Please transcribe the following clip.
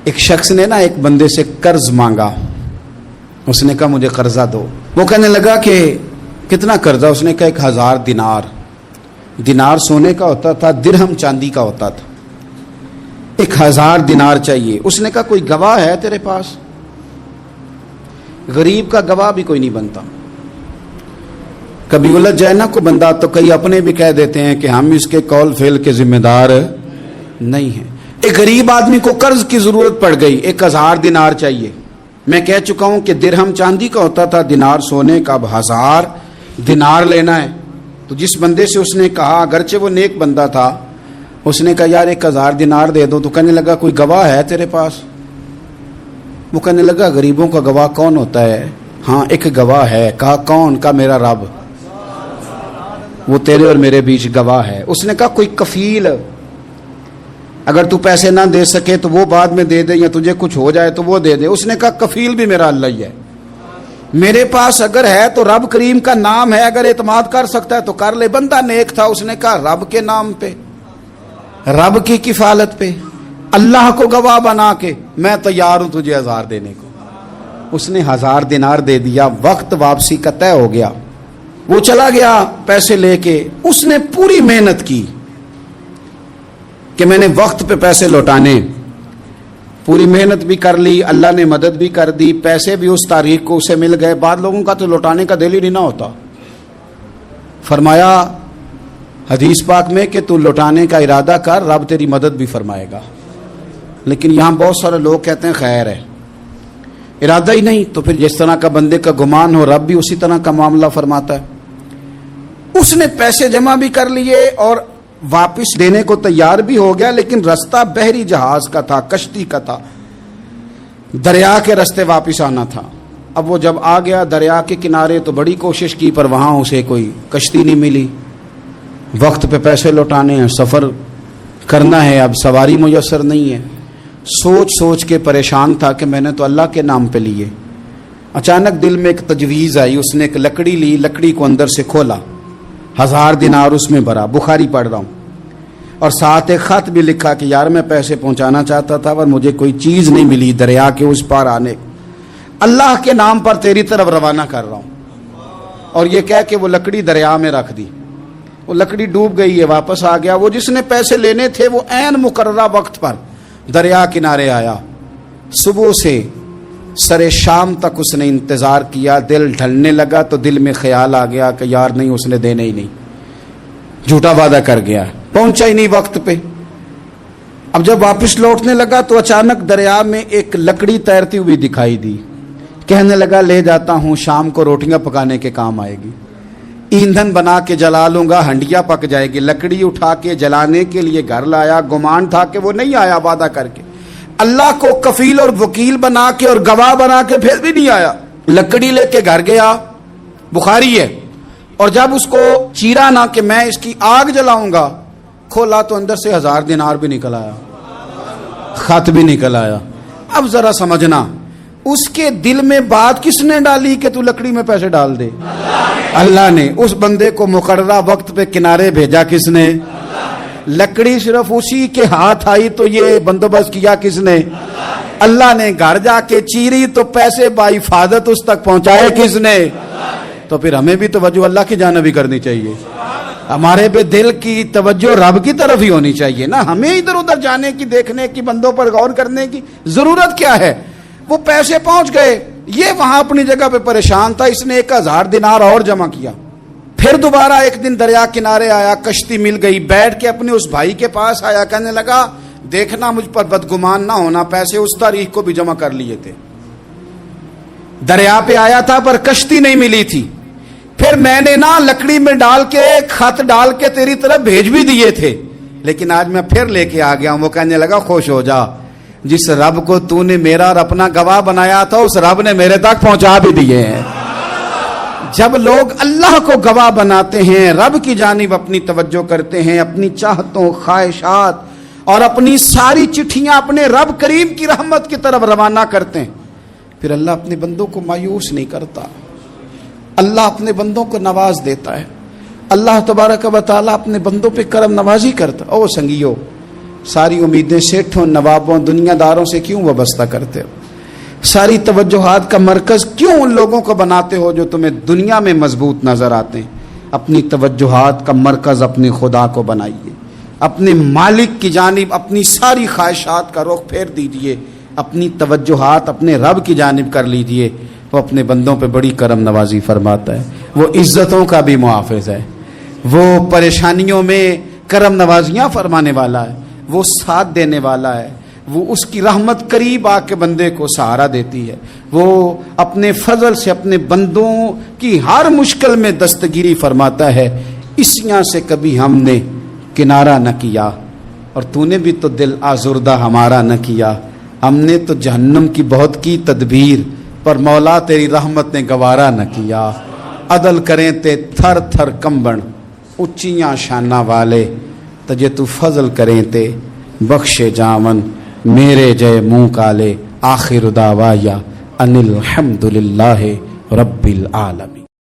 ایک شخص نے نا ایک بندے سے قرض مانگا. اس نے کہا مجھے قرضہ دو. وہ کہنے لگا کہ کتنا قرضہ؟ اس نے کہا 1000 دینار. دینار سونے کا ہوتا تھا، درہم چاندی کا ہوتا تھا. 1000 دینار چاہیے. اس نے کہا کوئی گواہ ہے تیرے پاس؟ غریب کا گواہ بھی کوئی نہیں بنتا. کبھی الجھ جائے نا کوئی بندہ تو کئی اپنے بھی کہہ دیتے ہیں کہ ہم اس کے قول فعل کے ذمہ دار نہیں ہیں. ایک غریب آدمی کو قرض کی ضرورت پڑ گئی، 1000 دینار چاہیے. میں کہہ چکا ہوں کہ درہم چاندی کا ہوتا تھا، دینار سونے کا. اب 1000 دینار لینا ہے. تو جس بندے سے اس نے کہا، اگرچہ وہ نیک بندہ تھا، اس نے کہا یار 1000 دینار دے دو. تو کہنے لگا کوئی گواہ ہے تیرے پاس؟ وہ کہنے لگا غریبوں کا گواہ کون ہوتا ہے؟ ہاں ایک گواہ ہے. کہا کون؟ کا میرا رب، وہ تیرے اور میرے بیچ گواہ ہے. اس نے کہا کوئی کفیل، اگر تو پیسے نہ دے سکے تو وہ بعد میں دے دے، یا تجھے کچھ ہو جائے تو وہ دے دے. اس نے کہا کفیل بھی میرا اللہ ہی ہے. میرے پاس اگر ہے تو رب کریم کا نام ہے، اگر اعتماد کر سکتا ہے تو کر لے. بندہ نیک تھا. اس نے کہا رب کے نام پہ، رب کی کفالت پہ، اللہ کو گواہ بنا کے میں تیار ہوں تجھے 1000 دینے کو. اس نے 1000 دینار دے دیا. وقت واپسی کا طے ہو گیا. وہ چلا گیا پیسے لے کے. اس نے پوری محنت کی کہ میں نے وقت پہ پیسے لوٹانے. پوری محنت بھی کر لی، اللہ نے مدد بھی کر دی. پیسے بھی اس تاریخ کو اسے مل گئے. بعد لوگوں کا تو لوٹانے کا دل ہی نہیں نہ ہوتا. فرمایا حدیث پاک میں کہ تو لوٹانے کا ارادہ کر، رب تیری مدد بھی فرمائے گا. لیکن یہاں بہت سارے لوگ کہتے ہیں خیر ہے، ارادہ ہی نہیں. تو پھر جس طرح کا بندے کا گمان ہو، رب بھی اسی طرح کا معاملہ فرماتا ہے. اس نے پیسے جمع بھی کر لیے اور واپس دینے کو تیار بھی ہو گیا. لیکن رستہ بحری جہاز کا تھا، کشتی کا تھا، دریا کے رستے واپس آنا تھا. اب وہ جب آ گیا دریا کے کنارے تو بڑی کوشش کی، پر وہاں اسے کوئی کشتی نہیں ملی. وقت پہ پیسے لوٹانے ہیں، سفر کرنا ہے، اب سواری میسر نہیں ہے. سوچ سوچ کے پریشان تھا کہ میں نے تو اللہ کے نام پہ لیے. اچانک دل میں ایک تجویز آئی. اس نے ایک لکڑی لی، لکڑی کو اندر سے کھولا، 1000 دینار اس میں بھرا. بخاری پڑھ رہا ہوں. اور ساتھ ایک خط بھی لکھا کہ یار میں پیسے پہنچانا چاہتا تھا پر مجھے کوئی چیز نہیں ملی دریا کے اس پار آنے، اللہ کے نام پر تیری طرف روانہ کر رہا ہوں. اور یہ کہہ کہ وہ لکڑی دریا میں رکھ دی. وہ لکڑی ڈوب گئی ہے. واپس آ گیا. وہ جس نے پیسے لینے تھے وہ عین مقررہ وقت پر دریا کنارے آیا. صبح سے سر شام تک اس نے انتظار کیا. دل ڈھلنے لگا تو دل میں خیال آ گیا کہ یار نہیں، اس نے دینے ہی نہیں، جھوٹا وعدہ کر گیا، پہنچا ہی نہیں وقت پہ. اب جب واپس لوٹنے لگا تو اچانک دریا میں ایک لکڑی تیرتی ہوئی دکھائی دی. کہنے لگا لے جاتا ہوں، شام کو روٹیاں پکانے کے کام آئے گی، ایندھن بنا کے جلا لوں گا، ہنڈیا پک جائے گی. لکڑی اٹھا کے جلانے کے لیے گھر لایا. گمان تھا کہ وہ نہیں آیا وعدہ کر کے. اللہ کو کفیل اور وکیل بنا کے اور گواہ بنا کے پھر بھی نہیں آیا. لکڑی لے کے گھر گیا، بخاری ہے. اور جب اس کو چیرا نہ کہ میں اس کی آگ جلاؤں گا، کھولا تو اندر سے 1000 دینار بھی نکل آیا، خط بھی نکل آیا. اب ذرا سمجھنا، اس کے دل میں بات کس نے ڈالی کہ تو لکڑی میں پیسے ڈال دے؟ اللہ نے. اس بندے کو مقررہ وقت پہ کنارے بھیجا کس نے؟ لکڑی صرف اسی کے ہاتھ آئی تو یہ بندوبست کیا کس نے؟ اللہ نے. گھر جا کے چیری تو پیسے بحفاظت اس تک پہنچائے کس نے؟ تو پھر ہمیں بھی توجہ اللہ کی جانب ہی کرنی چاہیے. ہمارے پہ دل کی توجہ رب کی طرف ہی ہونی چاہیے نا. ہمیں ادھر ادھر جانے کی، دیکھنے کی، بندوں پر غور کرنے کی ضرورت کیا ہے؟ وہ پیسے پہنچ گئے. یہ وہاں اپنی جگہ پہ پریشان تھا. اس نے 1000 دینار اور جمع کیا. پھر دوبارہ ایک دن دریا کنارے آیا، کشتی مل گئی. بیٹھ کے اپنے اس بھائی کے پاس آیا. کہنے لگا دیکھنا مجھ پر بدگمان نہ ہونا، پیسے اس تاریخ کو بھی جمع کر لیے تھے. دریا پہ آیا تھا پر کشتی نہیں ملی تھی. پھر میں نے نا لکڑی میں ڈال کے خط ڈال کے تیری طرف بھیج بھی دیے تھے، لیکن آج میں پھر لے کے آ گیا ہوں. وہ کہنے لگا خوش ہو جا، جس رب کو تو نے میرا اور اپنا گواہ بنایا تھا اس رب نے میرے تک پہنچا بھی دیے ہیں. جب لوگ اللہ کو گواہ بناتے ہیں، رب کی جانب اپنی توجہ کرتے ہیں، اپنی چاہتوں، خواہشات اور اپنی ساری چٹھیاں اپنے رب کریم کی رحمت کی طرف روانہ کرتے ہیں، پھر اللہ اپنے بندوں کو مایوس نہیں کرتا. اللہ اپنے بندوں کو نواز دیتا ہے. اللہ تبارک و تعالیٰ اپنے بندوں پہ کرم نوازی کرتا. او سنگیو، ساری امیدیں سیٹھوں نوابوں دنیا داروں سے کیوں وابستہ کرتے ہو؟ ساری توجہات کا مرکز کیوں ان لوگوں کو بناتے ہو جو تمہیں دنیا میں مضبوط نظر آتے ہیں؟ اپنی توجہات کا مرکز اپنے خدا کو بنائیے، اپنے مالک کی جانب اپنی ساری خواہشات کا رخ پھیر دیجیے، اپنی توجہات اپنے رب کی جانب کر لیجیے۔ وہ اپنے بندوں پہ بڑی کرم نوازی فرماتا ہے، وہ عزتوں کا بھی محافظ ہے، وہ پریشانیوں میں کرم نوازیاں فرمانے والا ہے، وہ ساتھ دینے والا ہے، وہ اس کی رحمت قریب آ کے بندے کو سہارا دیتی ہے، وہ اپنے فضل سے اپنے بندوں کی ہر مشکل میں دستگیری فرماتا ہے۔ اسیاں سے کبھی ہم نے کنارہ نہ کیا، اور تو نے بھی تو دل آزردہ ہمارا نہ کیا، ہم نے تو جہنم کی بہت کی تدبیر، پر مولا تیری رحمت نے گوارا نہ کیا۔ عدل کریں تے تھر تھر کمبن اچیاں شانہ والے، تجھے تو فضل کریں تے بخشے جاون میرے جے منہ کالے۔ آخر دعوایا ان الحمد للہ رب العالمین۔